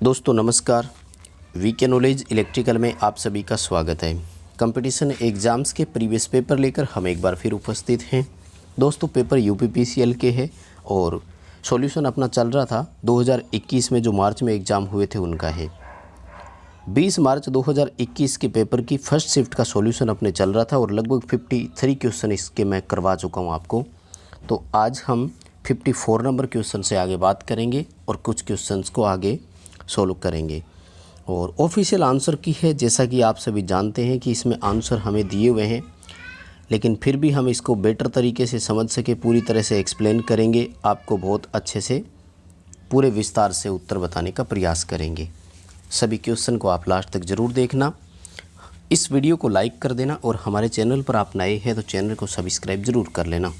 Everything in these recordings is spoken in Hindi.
दोस्तों नमस्कार। वीके नॉलेज इलेक्ट्रिकल में आप सभी का स्वागत है। कंपटीशन एग्ज़ाम्स के प्रीवियस पेपर लेकर हम एक बार फिर उपस्थित हैं। दोस्तों पेपर यूपीपीसीएल के है और सॉल्यूशन अपना चल रहा था 2021 में जो मार्च में एग्ज़ाम हुए थे उनका है। 20 मार्च 2021 के पेपर की फर्स्ट शिफ्ट का सॉल्यूशन अपने चल रहा था और लगभग 53 क्वेश्चन इसके मैं करवा चुका हूँ आपको। तो आज हम 54 नंबर क्वेश्चन से आगे बात करेंगे और कुछ क्वेश्चंस को आगे सॉल्व करेंगे। और ऑफिशियल आंसर की है, जैसा कि आप सभी जानते हैं कि इसमें आंसर हमें दिए हुए हैं, लेकिन फिर भी हम इसको बेटर तरीके से समझ सके पूरी तरह से एक्सप्लेन करेंगे। आपको बहुत अच्छे से पूरे विस्तार से उत्तर बताने का प्रयास करेंगे। सभी क्वेश्चन को आप लास्ट तक ज़रूर देखना। इस वीडियो को लाइक कर देना और हमारे चैनल पर आप नए हैं तो चैनल को सब्सक्राइब ज़रूर कर लेना।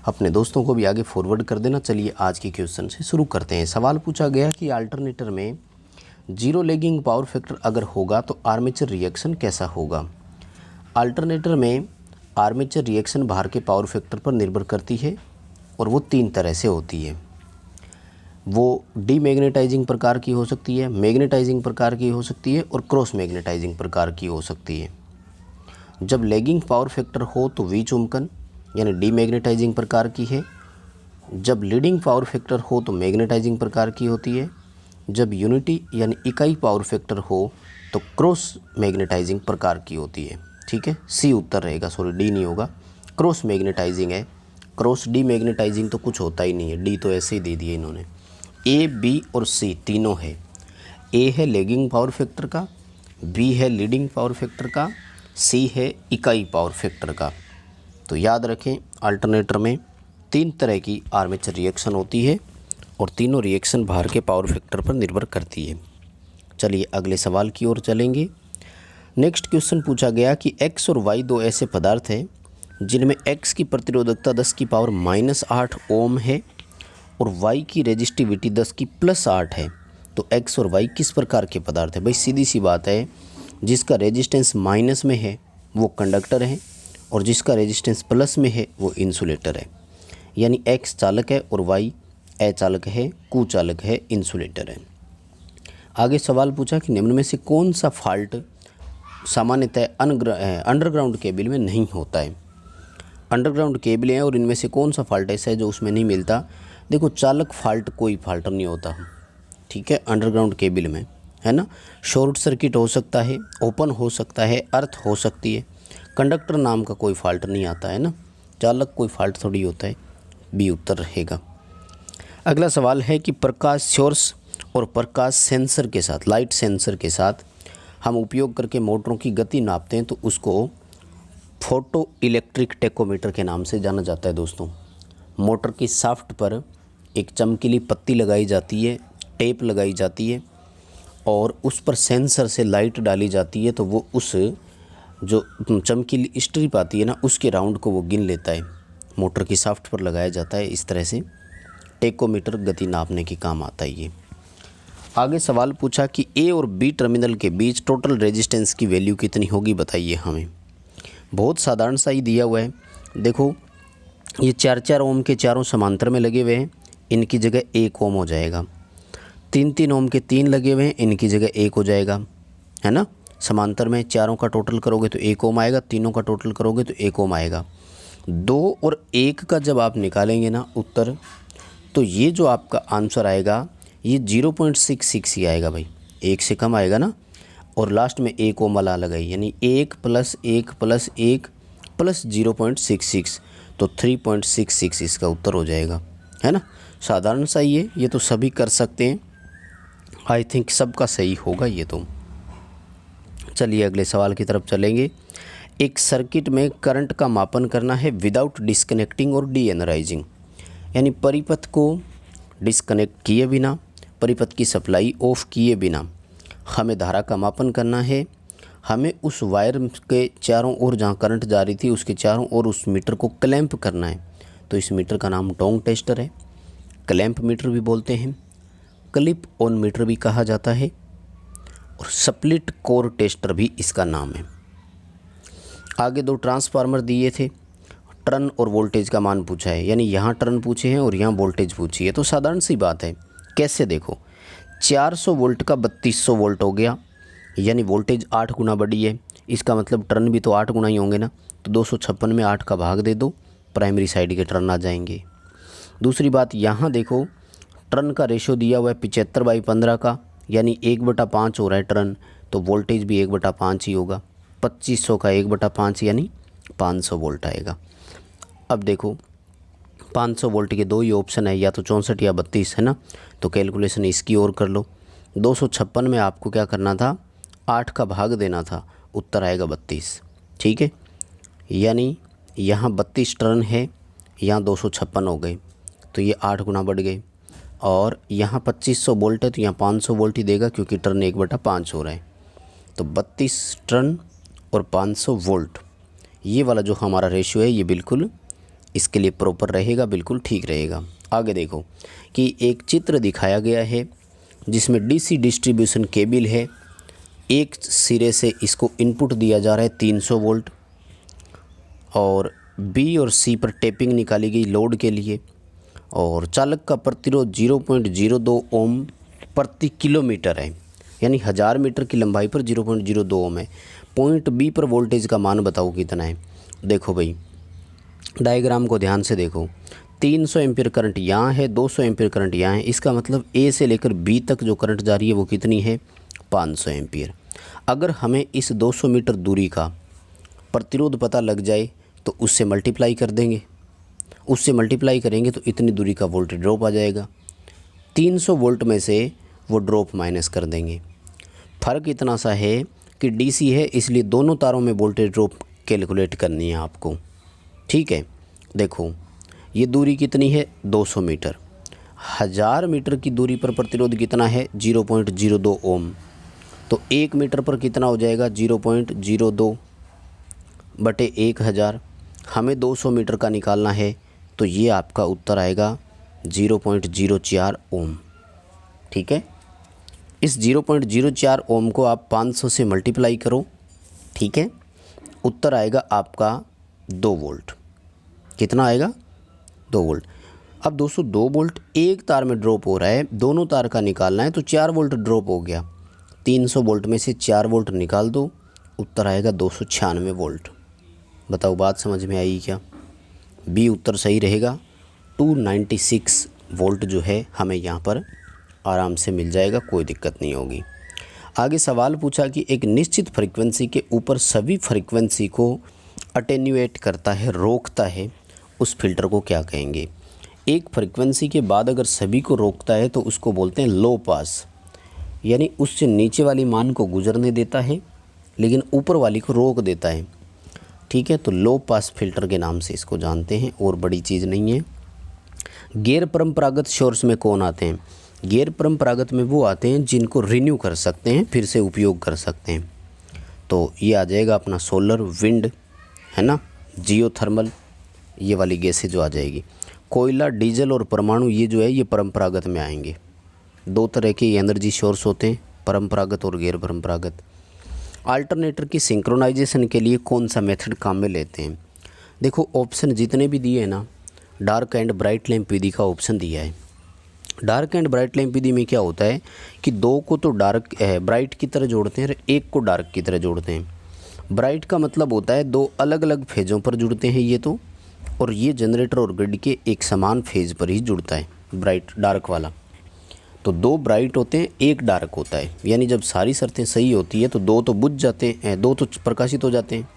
अपने दोस्तों को भी आगे फॉरवर्ड कर देना। चलिए आज के क्वेश्चन से शुरू करते हैं। सवाल पूछा गया कि अल्टरनेटर में जीरो लैगिंग पावर फैक्टर अगर होगा तो आर्मेचर रिएक्शन कैसा होगा। अल्टरनेटर में आर्मेचर रिएक्शन बाहर के पावर फैक्टर पर निर्भर करती है और वो तीन तरह से होती है। वो डीमैग्नेटाइजिंग प्रकार की हो सकती है, मैग्नेटाइजिंग प्रकार की हो सकती है और क्रॉस मैग्नेटाइजिंग प्रकार की हो सकती है। जब लैगिंग पावर फैक्टर हो तो विचुंबकन यानी डीमैग्नेटाइजिंग प्रकार की है। जब लीडिंग पावर फैक्टर हो तो मैग्नेटाइजिंग प्रकार की होती है। जब यूनिटी यानी इकाई पावर फैक्टर हो तो क्रॉस मैग्नेटाइजिंग प्रकार की होती है। ठीक है, सी उत्तर रहेगा, सॉरी डी नहीं होगा, क्रॉस मैग्नेटाइजिंग है। क्रॉस डीमैग्नेटाइजिंग तो कुछ होता ही नहीं है, डी तो ऐसे ही दे दिए इन्होंने। ए, बी और सी तीनों है। ए है लैगिंग पावर फैक्टर का, बी है लीडिंग पावर फैक्टर का, सी है इकाई पावर फैक्टर का। तो याद रखें अल्टरनेटर में तीन तरह की आर्मेचर रिएक्शन होती है और तीनों रिएक्शन बाहर के पावर फैक्टर पर निर्भर करती है। चलिए अगले सवाल की ओर चलेंगे। नेक्स्ट क्वेश्चन पूछा गया कि x और y दो ऐसे पदार्थ हैं जिनमें x की प्रतिरोधकता 10 की पावर -8 ओम है और y की रेजिस्टिविटी 10 की +8 है। तो x और y किस प्रकार के पदार्थ है। भाई सीधी सी बात है, जिसका रेजिस्टेंस माइनस में है वो कंडक्टर है और जिसका रेजिस्टेंस प्लस में है वो इंसुलेटर है। यानी x चालक है और y अचालक है, कुचालक है, इंसुलेटर है। आगे सवाल पूछा कि निम्न में से कौन सा फॉल्ट सामान्यतः अंडरग्राउंड केबल में नहीं होता है। अंडरग्राउंड केबल हैं और इनमें से कौन सा फॉल्ट ऐसा है जो उसमें नहीं मिलता। देखो चालक फॉल्ट कोई फॉल्ट नहीं होता, ठीक है, अंडरग्राउंड केबल में, है ना। शॉर्ट सर्किट हो सकता है, ओपन हो सकता है, अर्थ हो सकती है। कंडक्टर नाम का कोई फॉल्ट नहीं आता है ना, चालक कोई फॉल्ट थोड़ी होता है। बी उत्तर रहेगा। अगला सवाल है कि प्रकाश सोर्स और प्रकाश सेंसर के साथ, लाइट सेंसर के साथ हम उपयोग करके मोटरों की गति नापते हैं तो उसको फोटो इलेक्ट्रिक टेकोमीटर के नाम से जाना जाता है। दोस्तों मोटर की शाफ्ट पर एक चमकीली पत्ती लगाई जाती है, टेप लगाई जाती है और उस पर सेंसर से लाइट डाली जाती है तो वो उस जो चमकीली स्ट्रिप आती है ना उसके राउंड को वो गिन लेता है। मोटर की शाफ्ट पर लगाया जाता है। इस तरह से टेकोमीटर गति नापने के काम आता है ये। आगे सवाल पूछा कि ए और बी टर्मिनल के बीच टोटल रेजिस्टेंस की वैल्यू कितनी होगी, बताइए हमें। बहुत साधारण सा ही दिया हुआ है। देखो ये 4-4 ओम के चारों समांतर में लगे हुए हैं, इनकी जगह 1 ओम हो जाएगा। 3-3 ओम के 3 लगे हुए हैं, इनकी जगह 1 हो जाएगा, है ना। समांतर में चारों का टोटल करोगे तो 1 ओम आएगा, तीनों का टोटल करोगे तो 1 ओम आएगा। 2 और 1 का जब आप निकालेंगे ना उत्तर, तो ये जो आपका आंसर आएगा ये 0.66 ही आएगा भाई, 1 से कम आएगा ना। और लास्ट में 1 ओम वाला लगाई, यानी 1 + 1 + 1 + 0.66 तो 3.66 इसका उत्तर हो जाएगा, है ना। साधारण सा ये तो सभी कर सकते हैं। आई थिंक सबका सही होगा ये तो। चलिए अगले सवाल की तरफ चलेंगे। एक सर्किट में करंट का मापन करना है विदाउट डिस्कनेक्टिंग और डी एनर्जाइजिंग, यानी परिपथ को डिस्कनेक्ट किए बिना, परिपथ की सप्लाई ऑफ किए बिना हमें धारा का मापन करना है। हमें उस वायर के चारों ओर जहाँ करंट जा रही थी उसके चारों ओर उस मीटर को क्लैंप करना है। तो इस मीटर का नाम टोंग टेस्टर है, क्लैंप मीटर भी बोलते हैं, क्लिप ऑन मीटर भी कहा जाता है और स्प्लिट कोर टेस्टर भी इसका नाम है। आगे 2 ट्रांसफार्मर दिए थे, टर्न और वोल्टेज का मान पूछा है, यानी यहाँ टर्न पूछे हैं और यहाँ वोल्टेज पूछी है। तो साधारण सी बात है, कैसे देखो 400 वोल्ट का 3200 वोल्ट हो गया, यानी वोल्टेज 8 गुना बढ़ी है। इसका मतलब टर्न भी तो 8 गुना ही होंगे ना, तो 256 में 8 का भाग दे दो, प्राइमरी साइड के टर्न आ जाएंगे। दूसरी बात यहाँ देखो, टर्न का रेशो दिया हुआ है 75/15 का, यानी 1/5 हो रहा है टर्न, तो वोल्टेज भी 1/5 ही होगा। 2500 का 1/5 यानी 500 वोल्ट आएगा। अब देखो 500 वोल्ट के दो ही ऑप्शन है, या तो 64 या 32 है ना, तो कैलकुलेशन इसकी और कर लो। 256 में आपको क्या करना था, 8 का भाग देना था, उत्तर आएगा 32। ठीक है, यानी यहाँ 32 टर्न है, यहाँ 256 हो गए, तो ये 8 गुना बढ़ गए। और यहाँ 2500 वोल्ट है तो यहाँ 500 वोल्ट ही देगा, क्योंकि टर्न 1/5 हो रहा है। तो 32 टर्न और 500 वोल्ट, ये वाला जो हमारा रेशियो है ये बिल्कुल इसके लिए प्रॉपर रहेगा, बिल्कुल ठीक रहेगा। आगे देखो कि एक चित्र दिखाया गया है जिसमें डीसी डिस्ट्रीब्यूशन केबल है, एक सिरे से इसको इनपुट दिया जा रहा है 300 वोल्ट, और बी और सी पर टेपिंग निकाली गई लोड के लिए, और चालक का प्रतिरोध 0.02 ओम प्रति किलोमीटर है, यानी 1000 मीटर की लंबाई पर 0.02 ओम है। पॉइंट बी पर वोल्टेज का मान बताओ कितना है। देखो भाई, डायग्राम को ध्यान से देखो, 300 एम्पीयर करंट यहाँ है, 200 एम्पीयर करंट यहाँ है, इसका मतलब ए से लेकर बी तक जो करंट जा रही है वो कितनी है, 500 एम्पीयर। अगर हमें इस 200 मीटर दूरी का प्रतिरोध पता लग जाए तो उससे मल्टीप्लाई कर देंगे, उससे मल्टीप्लाई करेंगे तो इतनी दूरी का वोल्टेज ड्रॉप आ जाएगा। 300 वोल्ट में से वो ड्रॉप माइनस कर देंगे। फ़र्क इतना सा है कि डीसी है, इसलिए दोनों तारों में वोल्टेज ड्रॉप कैलकुलेट करनी है आपको। ठीक है, देखो ये दूरी कितनी है, 200 मीटर। 1000 मीटर की दूरी पर प्रतिरोध कितना है, 0.02 ओम। तो 1 मीटर पर कितना हो जाएगा, 0.02 बटे 1000। हमें 200 मीटर का निकालना है, तो ये आपका उत्तर आएगा 0.04 ओम। ठीक है, इस 0.04 ओम को आप 500 से मल्टीप्लाई करो। ठीक है, उत्तर आएगा आपका 2 वोल्ट। कितना आएगा, 2 वोल्ट। अब दोस्तों 2 वोल्ट एक तार में ड्रॉप हो रहा है, दोनों तार का निकालना है, तो 4 वोल्ट ड्रॉप हो गया। 300 वोल्ट में से 4 वोल्ट निकाल दो, उत्तर आएगा 296 वोल्ट। बताओ बात समझ में आई क्या। बी उत्तर सही रहेगा। 296 वोल्ट जो है हमें यहाँ पर आराम से मिल जाएगा, कोई दिक्कत नहीं होगी। आगे सवाल पूछा कि एक निश्चित फ्रीक्वेंसी के ऊपर सभी फ्रीक्वेंसी को अटेन्यूएट करता है, रोकता है, उस फिल्टर को क्या कहेंगे। एक फ्रीक्वेंसी के बाद अगर सभी को रोकता है तो उसको बोलते हैं लो पास, यानी उससे नीचे वाली मान को गुजरने देता है लेकिन ऊपर वाली को रोक देता है। ठीक है, तो लो पास फिल्टर के नाम से इसको जानते हैं, और बड़ी चीज़ नहीं है। गैर परंपरागत सोर्स में कौन आते हैं, गैर परंपरागत में वो आते हैं जिनको रिन्यू कर सकते हैं, फिर से उपयोग कर सकते हैं। तो ये आ जाएगा अपना सोलर, विंड है ना, जियोथर्मल, ये वाली गैसें जो आ जाएगी। कोयला, डीजल और परमाणु ये जो है ये परंपरागत में आएंगे। 2 तरह के एनर्जी सोर्स होते हैं, परंपरागत और गैर परंपरागत। अल्टरनेटर की सिंक्रोनाइजेशन के लिए कौन सा मेथड काम में लेते हैं। देखो ऑप्शन जितने भी दिए हैं ना, डार्क एंड ब्राइट लैंप विधि का ऑप्शन दिया है। डार्क एंड ब्राइट लैंप विधि में क्या होता है कि 2 को तो ब्राइट की तरह जोड़ते हैं और 1 को डार्क की तरह जोड़ते हैं। ब्राइट का मतलब होता है 2 अलग अलग फेज़ों पर जुड़ते हैं ये तो, और ये जनरेटर और ग्रिड के एक समान फेज़ पर ही जुड़ता है ब्राइट, डार्क वाला। तो 2 ब्राइट होते हैं, 1 डार्क होता है, यानी जब सारी शर्तें सही होती है तो 2 तो बुझ जाते हैं, 2 तो प्रकाशित हो जाते हैं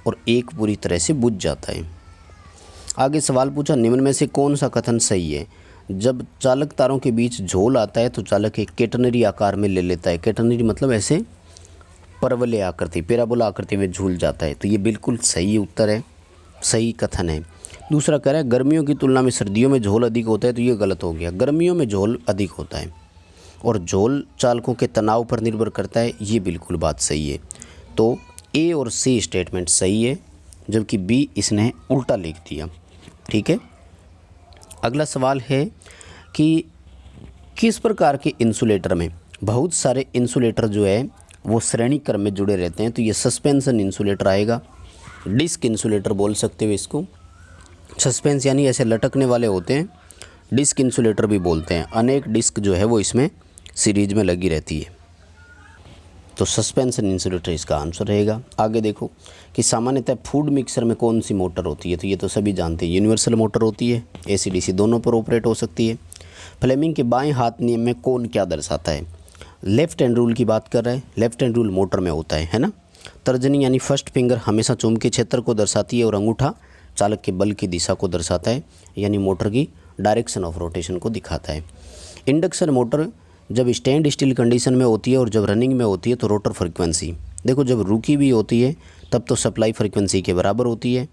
और 1 पूरी तरह से बुझ जाता है। आगे सवाल पूछा, निम्न में से कौन सा कथन सही है। जब चालक तारों के बीच झोल आता है तो चालक एक कैटनरी आकार में ले लेता है। कैटनरी मतलब ऐसे परवलय आकृति, पैराबोला आकृति में झूल जाता है। तो ये बिल्कुल सही उत्तर है, सही कथन है। दूसरा कह रहा है गर्मियों की तुलना में सर्दियों में झोल अधिक होता है, तो ये गलत हो गया। गर्मियों में झोल अधिक होता है और झोल चालकों के तनाव पर निर्भर करता है, ये बिल्कुल बात सही है। तो ए और सी स्टेटमेंट सही है, जबकि बी इसने उल्टा लिख दिया। ठीक है, अगला सवाल है कि किस प्रकार के इंसुलेटर में बहुत सारे इंसुलेटर जो है वो श्रेणी क्रम में जुड़े रहते हैं। तो ये सस्पेंशन इंसुलेटर आएगा, डिस्क इंसुलेटर बोल सकते हो इसको। सस्पेंस यानी ऐसे लटकने वाले होते हैं, डिस्क इंसुलेटर भी बोलते हैं। अनेक डिस्क जो है वो इसमें सीरीज में लगी रहती है। तो सस्पेंशन इंसुलेटर इसका आंसर रहेगा। आगे देखो कि सामान्यतः फूड मिक्सर में कौन सी मोटर होती है, तो ये तो सभी जानते हैं, यूनिवर्सल मोटर होती है, AC/DC दोनों पर ऑपरेट हो सकती है। फ्लेमिंग के बाएं हाथ नियम में कौन क्या दर्शाता है? लेफ्ट हैंड रूल की बात कर रहे हैं, लेफ्ट हैंड रूल मोटर में होता है ना। तर्जनी यानी फर्स्ट फिंगर हमेशा चुंबकीय क्षेत्र को दर्शाती है और अंगूठा चालक के बल की दिशा को दर्शाता है, यानी मोटर की डायरेक्शन ऑफ रोटेशन को दिखाता है। इंडक्शन मोटर जब स्टैंड स्टिल कंडीशन में होती है और जब रनिंग में होती है तो रोटर फ्रीक्वेंसी, देखो जब रुकी भी होती है तब तो सप्लाई फ्रीक्वेंसी के बराबर होती है,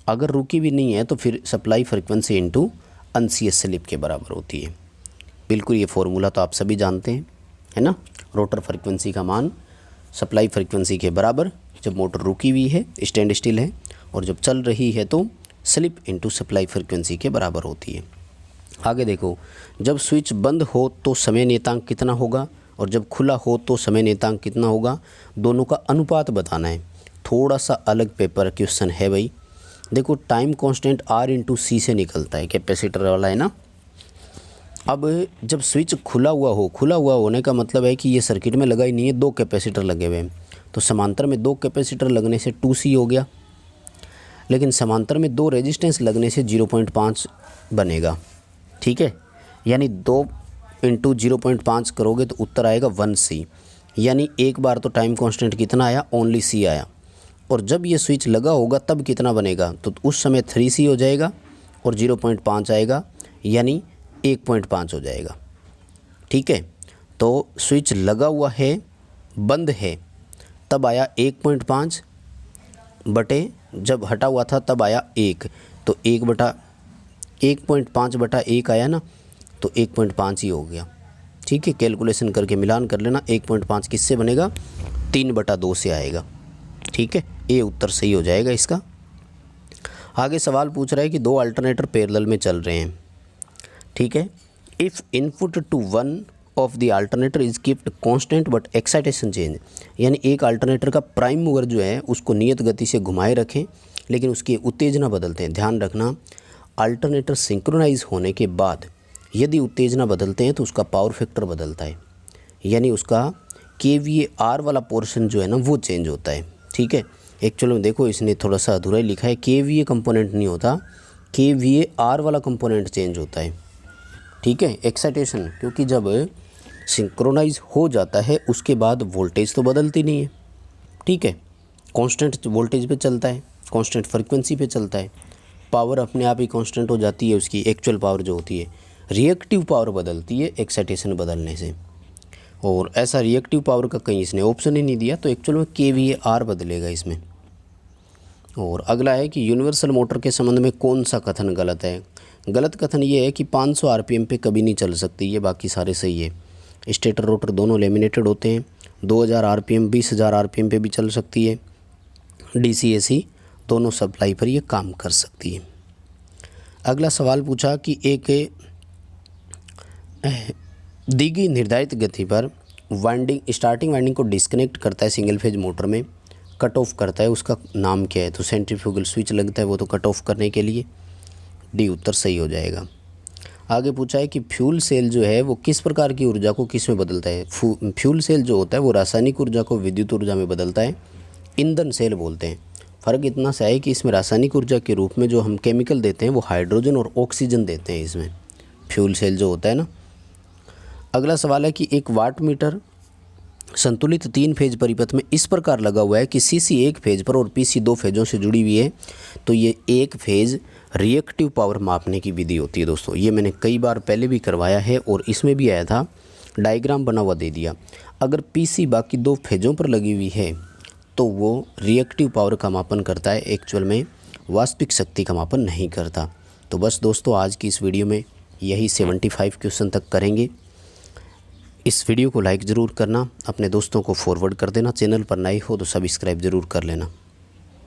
अगर रुकी भी नहीं है तो फिर सप्लाई फ्रीक्वेंसी इंटू अनसीएस स्लिप के बराबर होती है। बिल्कुल ये फॉर्मूला तो आप सभी जानते हैं, है ना। रोटर फ्रीक्वेंसी का मान सप्लाई फ्रीक्वेंसी के बराबर जब मोटर रुकी हुई है, स्टैंड स्टिल है, और जब चल रही है तो स्लिप इंटू सप्लाई फ्रीक्वेंसी के बराबर होती है। आगे देखो, जब स्विच बंद हो तो समय नियतांक कितना होगा और जब खुला हो तो समय नियतांक कितना होगा, दोनों का अनुपात बताना है। थोड़ा सा अलग पेपर क्वेश्चन है भाई। देखो टाइम कांस्टेंट R/C से निकलता है, कैपेसिटर वाला है ना। अब जब स्विच खुला हुआ होने का मतलब है कि ये सर्किट में लगा ही नहीं है, 2 कैपेसिटर लगे हुए हैं, तो समांतर में 2 कैपेसिटर लगने से 2C हो गया, लेकिन समांतर में 2 रेजिस्टेंस लगने से 0.5 बनेगा, ठीक है। यानी 2 × 0.5 करोगे तो उत्तर आएगा 1C, यानी एक बार तो टाइम कांस्टेंट कितना आया, ओनली C आया। और जब ये स्विच लगा होगा तब कितना बनेगा, तो उस समय 3C हो जाएगा और 0.5 आएगा, यानी 1.5 हो जाएगा, ठीक है। तो स्विच लगा हुआ है, बंद है, तब आया 1.5 बटे, जब हटा हुआ था तब आया 1, तो 1.5 बटा 1 आया ना, तो 1.5 ही हो गया, ठीक है। कैलकुलेशन करके मिलान कर लेना, 1.5 किससे बनेगा, 3/2 से आएगा, ठीक है। ये उत्तर सही हो जाएगा इसका। आगे सवाल पूछ रहा है कि 2 अल्टरनेटर पैरेलल में चल रहे हैं, ठीक है। If input to one of the alternator is keeped constant but excitation change, यानी एक अल्टरनेटर का प्राइम मूवर जो है उसको नियत गति से घुमाए रखें, लेकिन उसकी उत्तेजना बदलते हैं। ध्यान रखना, अल्टरनेटर सिंक्रोनाइज होने के बाद यदि उत्तेजना बदलते हैं तो उसका पावर फैक्टर बदलता है, यानी उसका kVAR वाला पोर्शन जो है ना वो चेंज होता है, ठीक है। एक्चुअल में देखो इसने थोड़ा सा अधूरा ही लिखा है, kVA कंपोनेंट नहीं होता, kVAR वाला कंपोनेंट चेंज होता है, ठीक है। एक्साइटेशन, क्योंकि जब सिंक्रोनाइज हो जाता है उसके बाद वोल्टेज तो बदलती नहीं है, ठीक है। कांस्टेंट वोल्टेज पे चलता है, कांस्टेंट फ्रीक्वेंसी पे चलता है, पावर अपने आप ही कांस्टेंट हो जाती है, उसकी एक्चुअल पावर जो होती है। रिएक्टिव पावर बदलती है एक्साइटेशन बदलने से, और ऐसा रिएक्टिव पावर का कहीं इसने ऑप्शन ही नहीं दिया, तो एक्चुअल में kVAR बदलेगा इसमें। और अगला है कि यूनिवर्सल मोटर के संबंध में कौन सा कथन गलत है। गलत कथन ये है कि 500 RPM पे कभी नहीं चल सकती, ये बाकी सारे सही है। स्टेटर रोटर दोनों लेमिनेटेड होते हैं, 2000 RPM 20,000 RPM पे भी चल सकती है, DC AC दोनों सप्लाई पर ये काम कर सकती है। अगला सवाल पूछा कि एक दी गई निर्धारित गति पर वाइंडिंग, स्टार्टिंग वाइंडिंग को डिस्कनेक्ट करता है सिंगल फेज मोटर में, कट ऑफ करता है, उसका नाम क्या है, तो सेंट्रीफ्यूगल स्विच लगता है वो तो कट ऑफ करने के लिए, डी उत्तर सही हो जाएगा। आगे पूछा है कि फ्यूल सेल जो है वो किस प्रकार की ऊर्जा को किस में बदलता है। फ्यूल सेल जो होता है वो रासायनिक ऊर्जा को विद्युत ऊर्जा में बदलता है, ईंधन सेल बोलते हैं। फ़र्क इतना सा है कि इसमें रासायनिक ऊर्जा के रूप में जो हम केमिकल देते हैं वो हाइड्रोजन और ऑक्सीजन देते हैं इसमें, फ्यूल सेल जो होता है ना। अगला सवाल है कि एक वाट मीटर संतुलित 3 फेज परिपथ में इस प्रकार लगा हुआ है कि CC 1 फेज पर और PC 2 फेजों से जुड़ी हुई है, तो ये एक फेज रिएक्टिव पावर मापने की विधि होती है दोस्तों। ये मैंने कई बार पहले भी करवाया है और इसमें भी आया था, डायग्राम बना हुआ दे दिया। अगर PC बाकी 2 फेजों पर लगी हुई है तो वो रिएक्टिव पावर का मापन करता है, एक्चुअल में वास्तविक शक्ति का मापन नहीं करता। तो बस दोस्तों आज की इस वीडियो में यही 75 क्वेश्चन तक करेंगे। इस वीडियो को लाइक ज़रूर करना, अपने दोस्तों को फॉरवर्ड कर देना, चैनल पर नए हो तो सब्सक्राइब ज़रूर कर लेना।